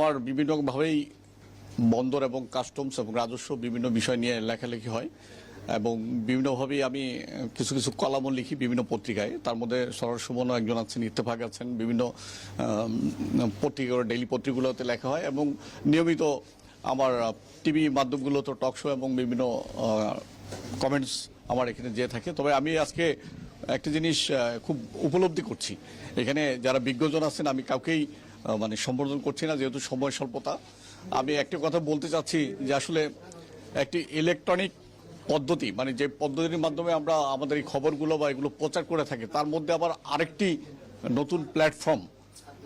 আমার বিভিন্নভাবেই বন্দর এবং কাস্টমস এবং রাজস্ব বিভিন্ন বিষয় নিয়ে লেখালেখি হয় এবং বিভিন্নভাবেই আমি কিছু কিছু কলামও লিখি বিভিন্ন পত্রিকায়। তার মধ্যে সরোজ সুমনও একজন আছেন, ইত্তেফাক আছেন, বিভিন্ন পত্রিকা ডেইলি পত্রিকাগুলোতে লেখা হয় এবং নিয়মিত আমার টিভি মাধ্যমগুলোতে টক শো এবং বিভিন্ন কমেন্টস আমার এখানে যে থাকে। তবে আমি আজকে একটা জিনিস খুব উপলব্ধি করছি, এখানে যারা বিজ্ঞজন আছেন আমি কাউকেই মানে সম্বোধন করছি না, যেহেতু সময় স্বল্পতা। আমি একটা কথা বলতে চাচ্ছি যে আসলে একটি ইলেকট্রনিক পদ্ধতি, মানে যে পদ্ধতির মাধ্যমে আমরা আমাদের এই খবরগুলো বা এগুলো প্রচার করে থাকি, তার মধ্যে আবার আরেকটি নতুন প্ল্যাটফর্ম,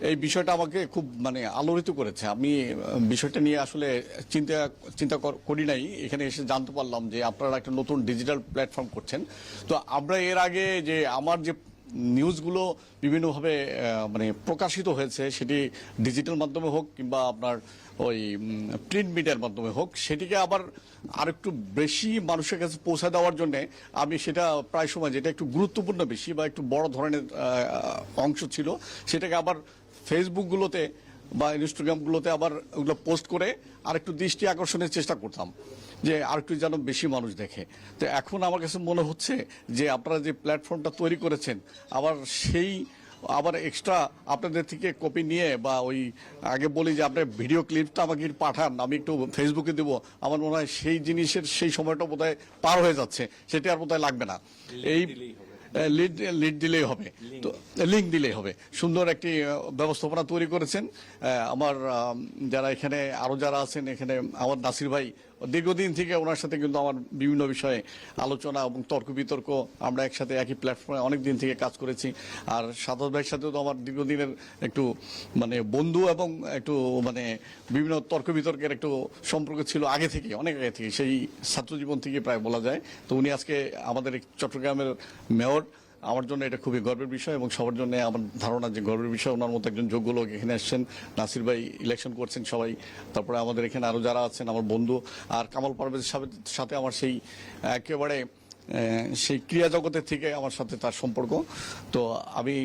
এই বিষয়টা আমাকে খুব মানে আলোড়িত করেছে। আমি বিষয়টা নিয়ে আসলে চিন্তা করি নাই, এখানে এসে জানতে পারলাম যে আপনারা একটা নতুন ডিজিটাল প্ল্যাটফর্ম করছেন। তো আমরা এর আগে যে আমার যে নিউজগুলো বিভিন্নভাবে মানে প্রকাশিত হয়েছে, সেটি ডিজিটাল মাধ্যমে হোক কিংবা আপনার ওই প্রিন্ট মিডিয়ার মাধ্যমে হোক, সেটিকে আবার আরেকটু বেশি মানুষের কাছে পৌঁছে দেওয়ার জন্য আমি সেটা প্রায় সময়, যেটা একটু গুরুত্বপূর্ণ বেশি বা একটু বড় ধরনের অংশ ছিল, সেটাকে আবার ফেসবুকগুলোতে বা ইনস্টাগ্রামগুলোতে আবার ওগুলো পোস্ট করে আরেকটু দৃষ্টি আকর্ষণের চেষ্টা করতাম, যে আরেকটু যেন বেশি মানুষ দেখে। তো এখন আমার কাছে মনে হচ্ছে যে আপনারা যে প্ল্যাটফর্মটা তৈরি করেছেন, আবার এক্সট্রা আপনাদের থেকে কপি নিয়ে বা ওই আগে বলি যে আপনার ভিডিও ক্লিপটা আমাকে পাঠান, আমি একটু ফেসবুকে দেবো, আমার মনে হয় সেই জিনিসের সেই সময়টা বোধহয় পার হয়ে যাচ্ছে, সেটা আর বোধহয় লাগবে না। এই লিড দিলেই হবে, তো লিঙ্ক দিলেই হবে। সুন্দর একটি ব্যবস্থাপনা তৈরি করেছেন। আমার যারা এখানে আরো যারা আছেন, এখানে আমার নাসির ভাই দীর্ঘদিন থেকে, ওনার সাথে কিন্তু আমার বিভিন্ন বিষয়ে আলোচনা এবং তর্ক বিতর্ক, আমরা একসাথে একই প্ল্যাটফর্মে অনেক দিন থেকে কাজ করেছি। আর সাদত ভাইয়ের সাথেও তো আমার দীর্ঘদিনের একটু মানে বন্ধু এবং একটু মানে বিভিন্ন তর্ক বিতর্কের একটু সম্পর্ক ছিল আগে থেকে, অনেক আগে থেকে, সেই ছাত্র জীবন থেকে প্রায় বলা যায়। তো উনি আজকে আমাদের চট্টগ্রামের মেয়র, আমার জন্য এটা খুবই গর্বের বিষয় এবং সবার জন্য আমার ধারণা যে গর্বের বিষয়। ওনার মতো একজন যোগ্য লোক এখানে আসছেন, নাসির ভাই ইলেকশন করছেন সবাই, তারপরে আমাদের এখানে আরো যারা আছেন আমার বন্ধু, আর কামাল পারভেজের সাথে আমার সেই একেবারে সেই ক্রিয়া জগতের থেকে আমার সাথে তার সম্পর্ক। তো আমি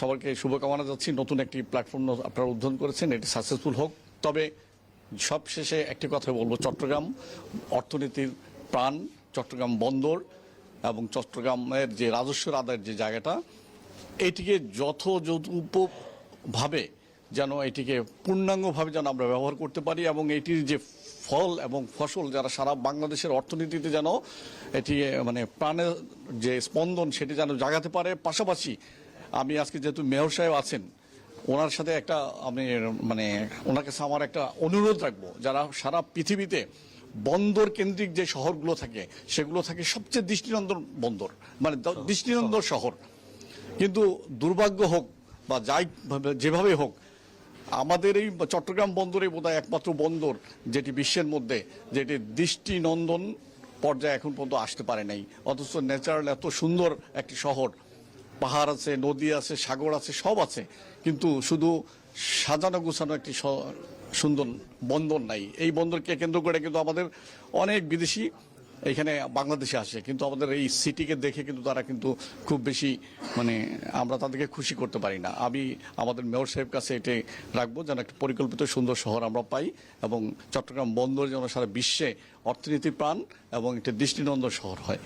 সবাইকে শুভকামনা যাচ্ছি, নতুন একটি প্ল্যাটফর্ম আপনারা উদ্বোধন করেছেন, এটি সাকসেসফুল হোক। তবে সব শেষে একটি কথা বলবো, চট্টগ্রাম অর্থনীতির প্রাণ, চট্টগ্রাম বন্দর এবং চট্টগ্রামের যে রাজস্ব আদায়ের যে জায়গাটা, এটিকে যথাযথভাবে যেন এটিকে পূর্ণাঙ্গভাবে যেন আমরা ব্যবহার করতে পারি এবং এটির যে ফল এবং ফসল যারা সারা বাংলাদেশের অর্থনীতিতে যেন এটি মানে প্রাণের যে স্পন্দন, সেটি যেন জাগাতে পারে। পাশাপাশি আমি আজকে যেহেতু মেয়র সাহেব আছেন, ওনার সাথে একটা আমি মানে ওনার কাছে আমার একটা অনুরোধ রাখবো, যারা সারা পৃথিবীতে বন্দর কেন্দ্রিক যে শহরগুলো থাকে, সেগুলো থাকে সবচেয়ে দৃষ্টিনন্দন বন্দর, মানে দৃষ্টিনন্দন শহর। কিন্তু দুর্ভাগ্য হোক বা যাই যেভাবে হোক, আমাদের এই চট্টগ্রাম বন্দরে বোধহয় একমাত্র বন্দর যেটি বিশ্বের মধ্যে যেটি দৃষ্টিনন্দন পর্যায়ে এখন পর্যন্ত আসতে পারে নাই। অথচ ন্যাচারাল এত সুন্দর একটি শহর, পাহাড় আছে, নদী আছে, সাগর আছে, সব আছে, কিন্তু শুধু সাজানো গুছানো একটি সুন্দর বন্দর নাই। এই বন্দরকে কেন্দ্র করে কিন্তু আমাদের অনেক বিদেশি এখানে বাংলাদেশে আসে, কিন্তু আমাদের এই সিটিকে দেখে কিন্তু তারা কিন্তু খুব বেশি মানে আমরা তাদেরকে খুশি করতে পারি না। আমি আমাদের মেয়র সাহেব কাছে এটাই রাখবো, যেন একটা পরিকল্পিত সুন্দর শহর আমরা পাই এবং চট্টগ্রাম বন্দর যেন সারা বিশ্বে অর্থনীতির প্রাণ এবং একটা দৃষ্টিনন্দন শহর হয়।